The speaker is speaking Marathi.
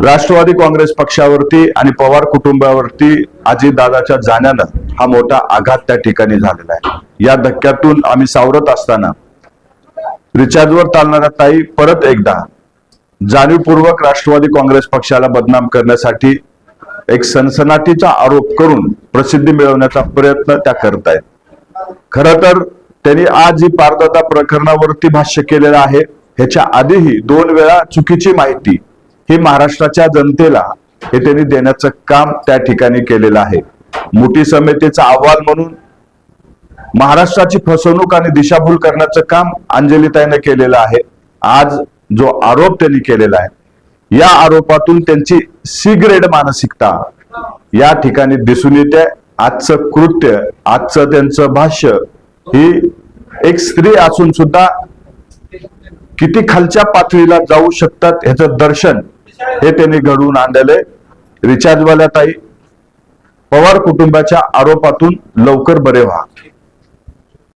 राष्ट्रवादी काँग्रेस पक्षावरती आणि पवार कुटुंबावरती अजितदादाच्या जाण्यानं हा मोठा आघात त्या ठिकाणी झालेला आहे। या धक्क्यातून आम्ही सावरत असताना रिचार्जवर चालणाऱ्या ताई परत एकदा जाणीवपूर्वक राष्ट्रवादी काँग्रेस पक्षाला बदनाम करण्यासाठी एक सनसनाटीचा आरोप करून प्रसिद्धी मिळवण्याचा प्रयत्न त्या करत आहेत। खरं तर त्यांनी आज ही पारदादा प्रकरणावरती भाष्य केलेलं आहे। ह्याच्या आधीही 2 वेळा चुकीची माहिती ही महाराष्ट्राच्या जनतेला हे त्यांनी देण्याचं काम त्या ठिकाणी केलेलं आहे। मोठी समितीचा अहवाल म्हणून महाराष्ट्राची फसवणूक आणि दिशाभूल करण्याचं काम अंजलीताईने केलेलं आहे। आज जो आरोप त्यांनी केलेला आहे या आरोपातून त्यांची सी ग्रेड मानसिकता या ठिकाणी दिसून येते। आजचं कृत्य, आजचं त्यांचं भाष्य ही एक स्त्री असून सुद्धा किती खालच्या पातळीला जाऊ शकतात ह्याचं दर्शन हे त्यांनी घडवून आणलेले। रिचार्जवाल्या ताई, पवार कुटुंबाच्या आरोपातून लवकर बरे व्हा।